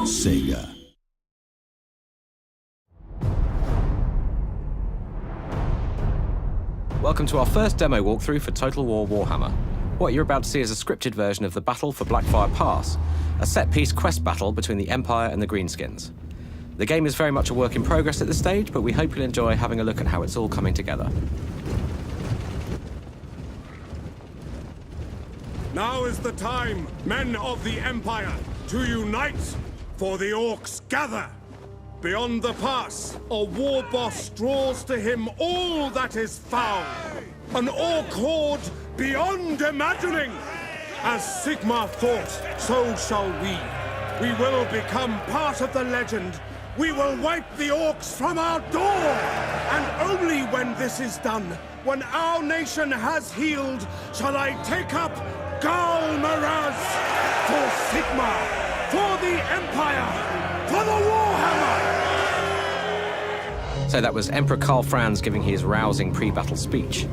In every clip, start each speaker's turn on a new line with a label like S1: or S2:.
S1: Sega.
S2: Welcome to our first demo walkthrough for Total War Warhammer. What you're about to see is a scripted version of the battle for Blackfire Pass, a set-piece quest battle between the Empire and the Greenskins. The game is very much a work in progress at this stage, but we hope you'll enjoy having a look at how it's all coming together.
S3: Now is the time, men of the Empire, to unite, for the Orcs gather. Beyond the pass, a war boss draws to him all that is foul. An Orc horde beyond imagining. As Sigmar thought, so shall we. We will become part of the legend. We will wipe the Orcs from our door. And only when this is done, when our nation has healed, shall I take up Gal Maraz for Sigmar, for the Empire, for the Warhammer!
S2: So that was Emperor Karl Franz giving his rousing pre-battle speech.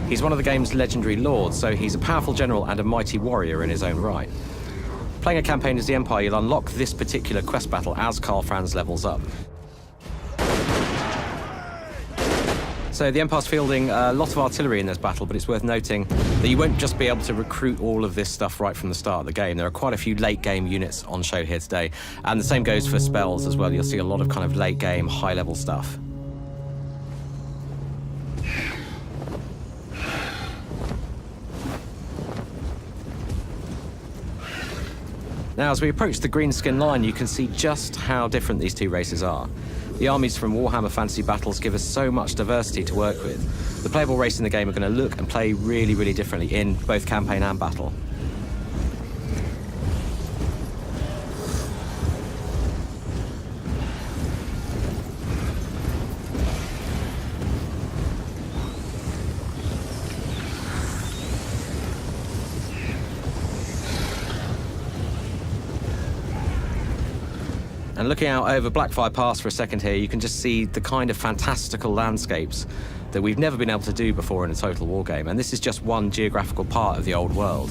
S2: He's one of the game's legendary lords, so he's a powerful general and a mighty warrior in his own right. Playing a campaign as the Empire, you'll unlock this particular quest battle as Karl Franz levels up. So the Empire's fielding a lot of artillery in this battle, but it's worth noting that you won't just be able to recruit all of this stuff right from the start of the game. There are quite a few late-game units on show here today, and the same goes for spells as well. You'll see a lot of kind of late-game, high-level stuff. Now, as we approach the Greenskin line, you can see just how different these two races are. The armies from Warhammer Fantasy Battles give us so much diversity to work with. The playable races in the game are going to look and play really, really differently in both campaign and battle. And looking out over Blackfire Pass for a second here, you can just see the kind of fantastical landscapes that we've never been able to do before in a Total War game. And this is just one geographical part of the old world.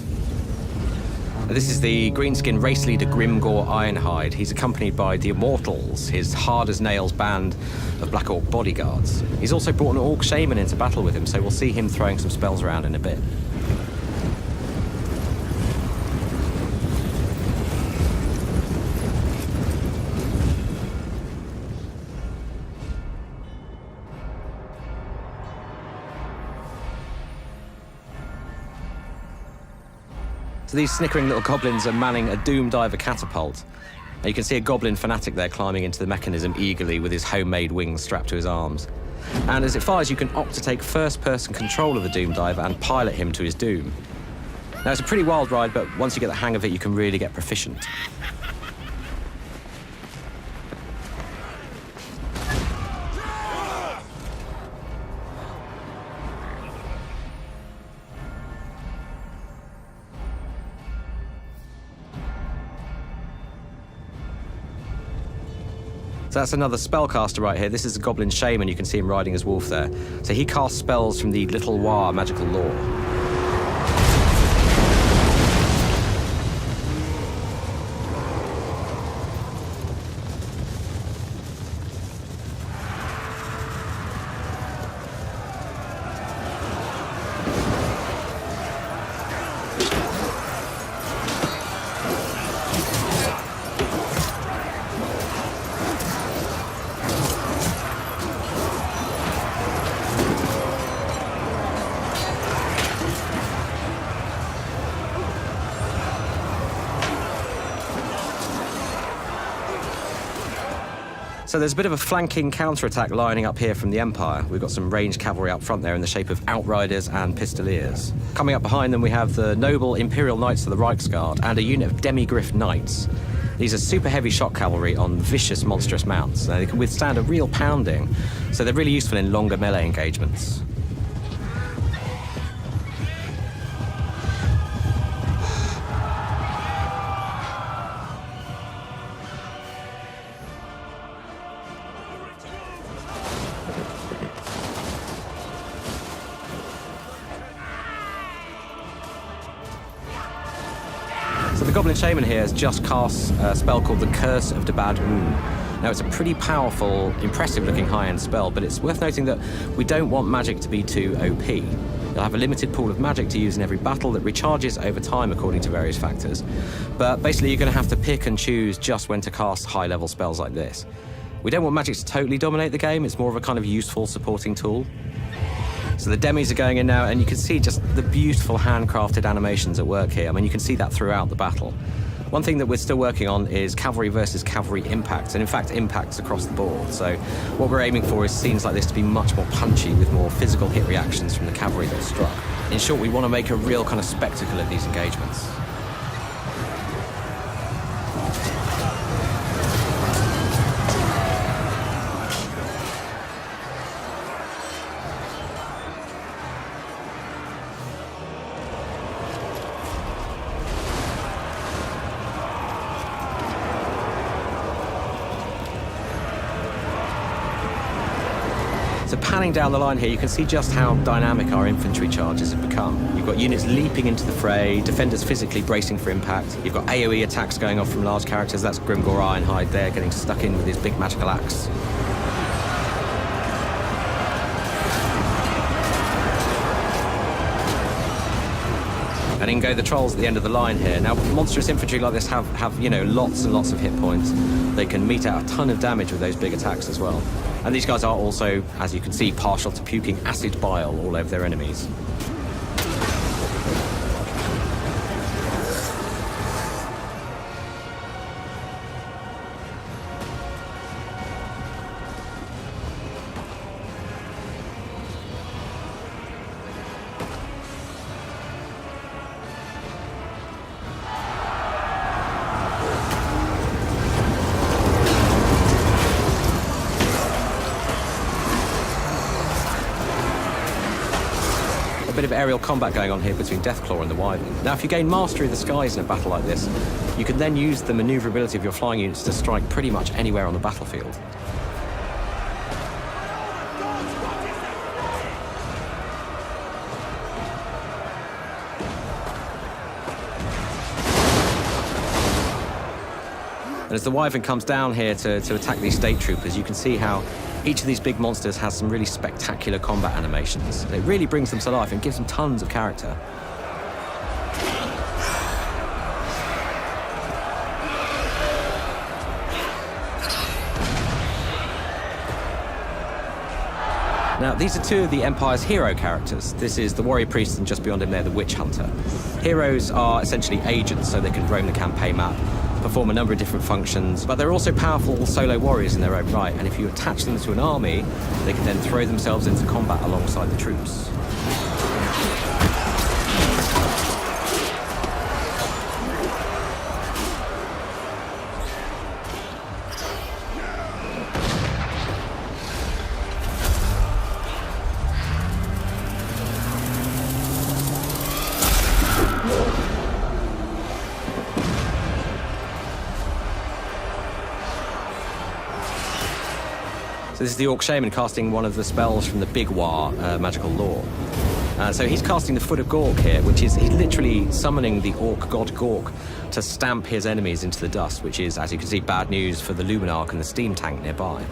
S2: This is the Greenskin race leader Grimgor Ironhide. He's accompanied by the Immortals, his hard-as-nails band of Black Orc bodyguards. He's also brought an Orc Shaman into battle with him, so we'll see him throwing some spells around in a bit. So these snickering little goblins are manning a Doom Diver catapult. And you can see a goblin fanatic there climbing into the mechanism eagerly with his homemade wings strapped to his arms. And as it fires, you can opt to take first-person control of the Doom Diver and pilot him to his doom. Now, it's a pretty wild ride, but once you get the hang of it, you can really get proficient. So that's another spellcaster right here. This is a Goblin Shaman. You can see him riding his wolf there. So he casts spells from the Little War magical lore. So there's a bit of a flanking counterattack lining up here from the Empire. We've got some ranged cavalry up front there in the shape of Outriders and Pistoliers. Coming up behind them, we have the noble Imperial Knights of the Reichsguard and a unit of Demigriff Knights. These are super heavy shock cavalry on vicious, monstrous mounts. They can withstand a real pounding, so they're really useful in longer melee engagements. Goblin Shaman here has just cast a spell called the Curse of the Bad Moon. Now, it's a pretty powerful, impressive-looking high-end spell, but it's worth noting that we don't want magic to be too OP. You'll have a limited pool of magic to use in every battle that recharges over time according to various factors. But basically, you're going to have to pick and choose just when to cast high-level spells like this. We don't want magic to totally dominate the game. It's more of a kind of useful supporting tool. So the demis are going in now, and you can see just the beautiful handcrafted animations at work here. I mean, you can see that throughout the battle. One thing that we're still working on is cavalry versus cavalry impacts, and in fact impacts across the board. So what we're aiming for is scenes like this to be much more punchy with more physical hit reactions from the cavalry that are struck. In short, we want to make a real kind of spectacle of these engagements. So panning down the line here, you can see just how dynamic our infantry charges have become. You've got units leaping into the fray, defenders physically bracing for impact. You've got AoE attacks going off from large characters. That's Grimgor Ironhide there, getting stuck in with his big magical axe. And in go the trolls at the end of the line here. Now, monstrous infantry like this have you know, lots and lots of hit points. They can mete out a ton of damage with those big attacks as well. And these guys are also, as you can see, partial to puking acid bile all over their enemies. A bit of aerial combat going on here between Deathclaw and the Wyvern. Now, if you gain mastery of the skies in a battle like this, you can then use the maneuverability of your flying units to strike pretty much anywhere on the battlefield. And as the Wyvern comes down here to attack these state troopers, you can see how each of these big monsters has some really spectacular combat animations. It really brings them to life and gives them tons of character. Now, these are two of the Empire's hero characters. This is the Warrior Priest, and just beyond him there, the Witch Hunter. Heroes are essentially agents, so they can roam the campaign map, perform a number of different functions, but they're also powerful solo warriors in their own right, and if you attach them to an army, they can then throw themselves into combat alongside the troops. So this is the Orc Shaman casting one of the spells from the Big War magical lore. So he's casting the Foot of Gork here, which is he's literally summoning the Orc god Gork to stamp his enemies into the dust, which is, as you can see, bad news for the Luminarch and the steam tank nearby.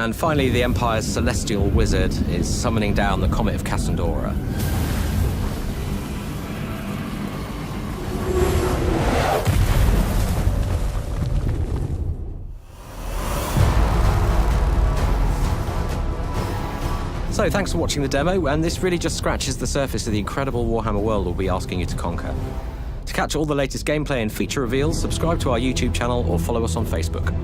S2: And finally, the Empire's celestial wizard is summoning down the Comet of Cassandora. So thanks for watching the demo, and this really just scratches the surface of the incredible Warhammer world we'll be asking you to conquer. To catch all the latest gameplay and feature reveals, subscribe to our YouTube channel or follow us on Facebook.